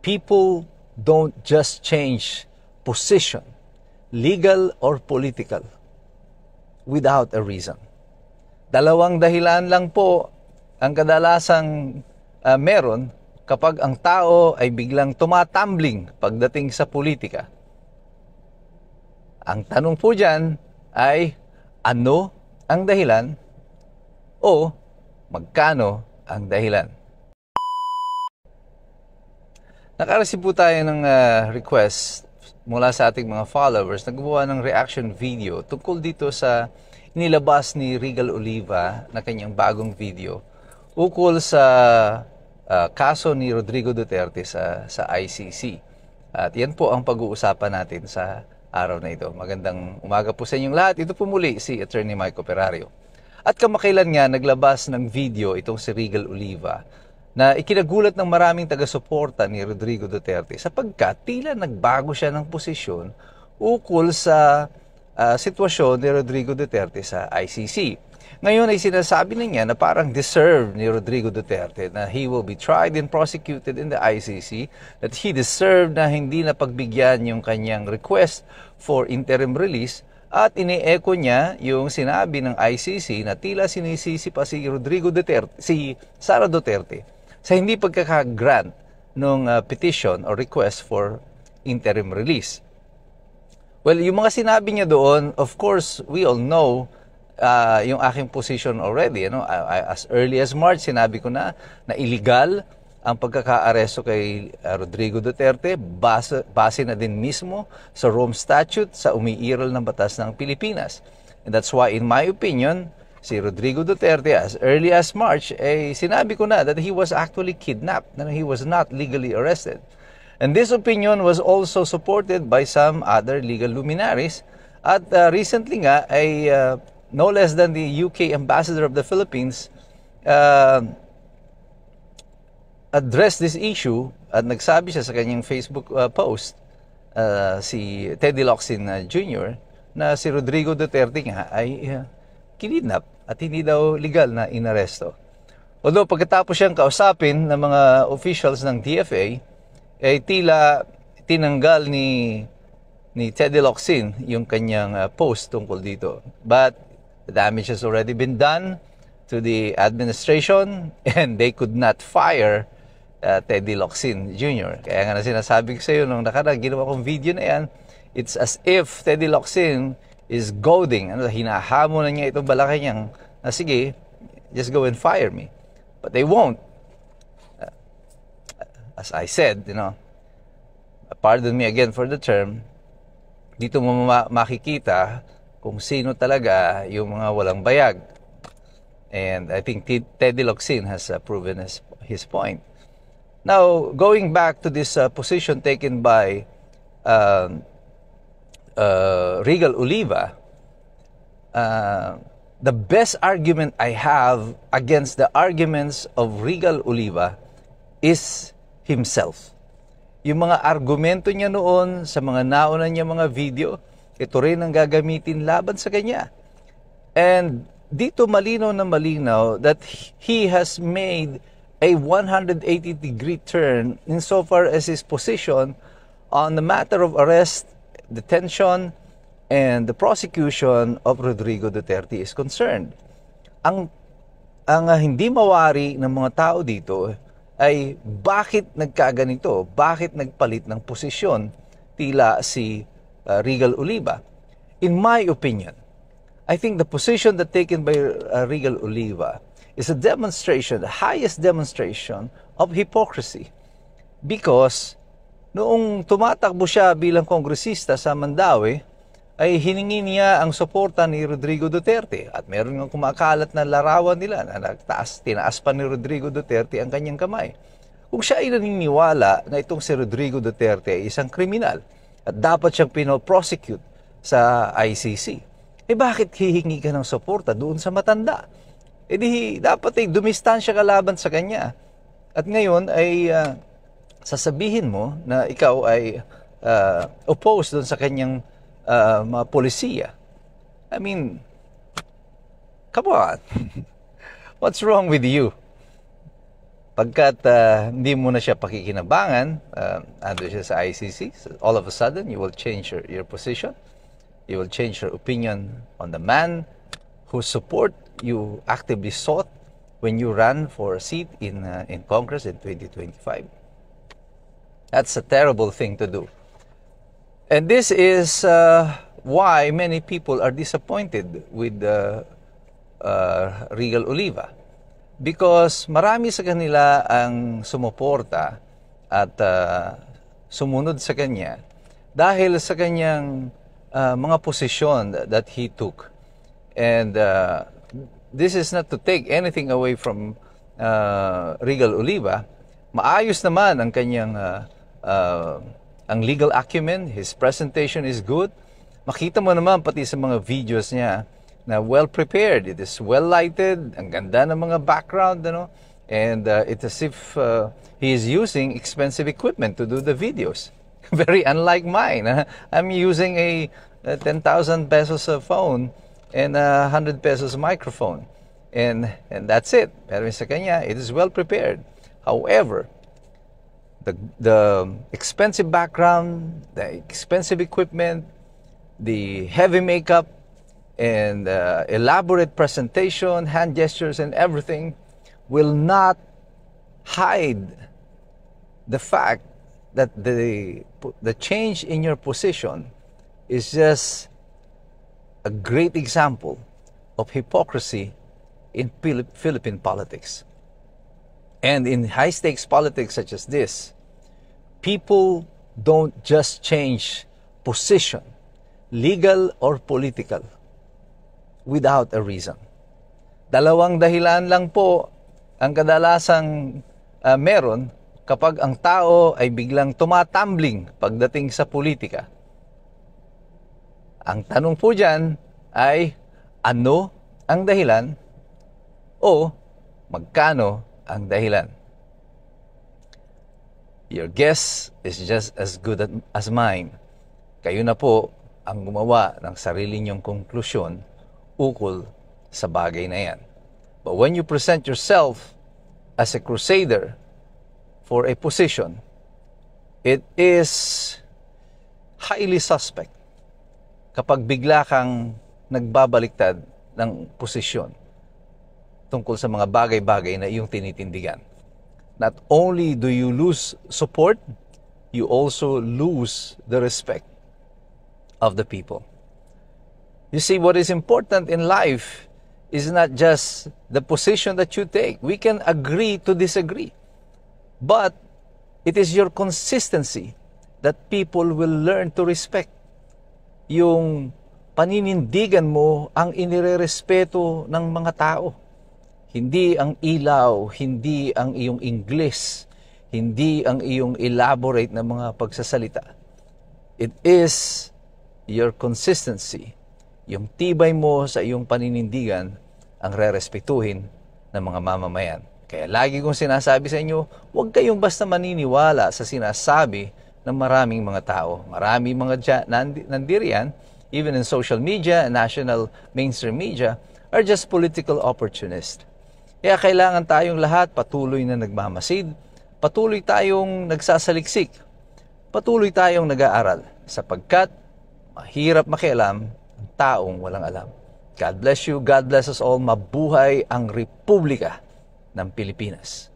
people don't just change position, legal or political, without a reason. Dalawang dahilan lang po ang kadalasang meron kapag ang tao ay biglang tumatumbling pagdating sa politika. Ang tanong po dyan ay ano ang dahilan o magkano ang dahilan. Nakareceive po tayo ng request mula sa ating mga followers na gumawa ng reaction video tungkol dito sa inilabas ni Regal Oliva na kanyang bagong video ukol sa kaso ni Rodrigo Duterte sa ICC. At yan po ang pag-uusapan natin sa araw na ito. Magandang umaga po sa inyong lahat. Ito po muli si Attorney Mike Operario. At kamakailan nga naglabas ng video itong si Regal Oliva na ikinagulat ng maraming taga-suporta ni Rodrigo Duterte sapagkat tila nagbago siya ng posisyon ukol sa sitwasyon ni Rodrigo Duterte sa ICC. Ngayon ay sinasabi na niya na parang deserve ni Rodrigo Duterte na he will be tried and prosecuted in the ICC, that he deserved na hindi na pagbigyan yung kanyang request for interim release, at ine-echo niya yung sinabi ng ICC na tila sinisisi pa si Rodrigo Duterte, si Sara Duterte sa hindi pagkakagrant ng petition or request for interim release. Well, yung mga sinabi niya doon, of course, we all know yung aking position already. As early as March, sinabi ko na illegal ang pagkakaaresto kay Rodrigo Duterte, base na din mismo sa Rome Statute, sa umiiral ng batas ng Pilipinas. And that's why, in my opinion, si Rodrigo Duterte, as early as March, sinabi ko na that he was actually kidnapped, that he was not legally arrested. And this opinion was also supported by some other legal luminaries. At recently nga, no less than the UK Ambassador of the Philippines addressed this issue at nagsabi siya sa kanyang Facebook post, si Teddy Locsin Jr., na si Rodrigo Duterte nga ay kinidnap at hindi daw legal na inaresto. Although pagkatapos siyang kausapin ng mga officials ng DFA, tila tinanggal ni Teddy Locsin yung kanyang post tungkol dito. But the damage has already been done to the administration and they could not fire Teddy Locsin Jr. Kaya nga na sinasabi ko sa iyo nung nakarang ginawa kong video na yan, it's as if Teddy Locsin is goading, hinahamon na niya itong Malacanang na sige, just go and fire me. But they won't. As I said, pardon me again for the term, dito mo makikita kung sino talaga yung mga walang bayag. And I think Teddy Locsin has proven his point. Now, going back to this position taken by Regal Oliva, the best argument I have against the arguments of Regal Oliva is himself. Yung mga argumento niya noon sa mga nauna niya mga video, ito rin ang gagamitin laban sa kanya. And dito malinaw na malinaw that he has made a 180-degree turn insofar as his position on the matter of arrest, detention, and the prosecution of Rodrigo Duterte is concerned. Ang hindi mawari ng mga tao dito ay bakit nagkaganito, bakit nagpalit ng posisyon tila si Regal Oliva. In my opinion, I think the position that taken by Regal Oliva is a demonstration, the highest demonstration of hypocrisy. Because noong tumatakbo siya bilang kongresista sa Mandaue, ay hiningi niya ang suporta ni Rodrigo Duterte. At meron ng kumakalat na larawan nila na tinaas pa ni Rodrigo Duterte ang kanyang kamay. Kung siya ay naniniwala na itong si Rodrigo Duterte ay isang kriminal at dapat siyang pinoprosecute sa ICC, bakit hihingi ka ng suporta doon sa matanda? Dapat ay dumistansya ka laban sa kanya. At ngayon ay sasabihin mo na ikaw ay opposed doon sa kanyang mga polisiya. I mean, come on. What's wrong with you? Pagkat hindi mo na siya pakikinabangan, ando siya sa ICC, so all of a sudden, you will change your position. You will change your opinion on the man whose support you actively sought when you ran for a seat in Congress in 2025. That's a terrible thing to do. And this is why many people are disappointed with Regal Oliva. Because marami sa kanila ang sumuporta at sumunod sa kanya dahil sa kanyang mga posisyon that he took. And this is not to take anything away from Regal Oliva. Maayos naman ang kanyang ang legal acumen, his presentation is good. Makita mo naman pati sa mga videos niya na well prepared, it is well lighted, ang ganda ng mga background, and it's as if he is using expensive equipment to do the videos. Very unlike mine. I'm using a 10,000 pesos phone and a 100 pesos microphone, and that's it. Pero sa kanya, it is well prepared. However, the expensive background, the expensive equipment, the heavy makeup, and elaborate presentation, hand gestures, and everything will not hide the fact that the change in your position is just a great example of hypocrisy in Philippine politics. And in high-stakes politics such as this, people don't just change position, legal or political, without a reason. Dalawang dahilan lang po ang kadalasang meron kapag ang tao ay biglang tumatumbling pagdating sa politika. Ang tanong po dyan ay ano ang dahilan o magkano ang dahilan. Your guess is just as good as mine. Kayo na po ang gumawa ng sarili niyong konklusyon ukol sa bagay na yan. But when you present yourself as a crusader for a position, it is highly suspect kapag bigla kang nagbabaliktad ng posisyon tungkol sa mga bagay-bagay na iyong tinitindigan. Not only do you lose support, you also lose the respect of the people. You see, what is important in life is not just the position that you take. We can agree to disagree. But it is your consistency that people will learn to respect. Yung paninindigan mo ang inirerespeto ng mga tao. Hindi ang ilaw, hindi ang iyong Ingles, hindi ang iyong elaborate na mga pagsasalita. It is your consistency, yung tibay mo sa iyong paninindigan ang rerespetuhin ng mga mamamayan. Kaya lagi kong sinasabi sa inyo, huwag kayong basta maniniwala sa sinasabi ng maraming mga tao. Maraming mga nandiriyan, even in social media and national mainstream media, are just political opportunists. Kaya kailangan tayong lahat patuloy na nagmamasid, patuloy tayong nagsasaliksik, patuloy tayong nag-aaral, sapagkat mahirap makialam ang taong walang alam. God bless you, God bless us all. Mabuhay ang Republika ng Pilipinas.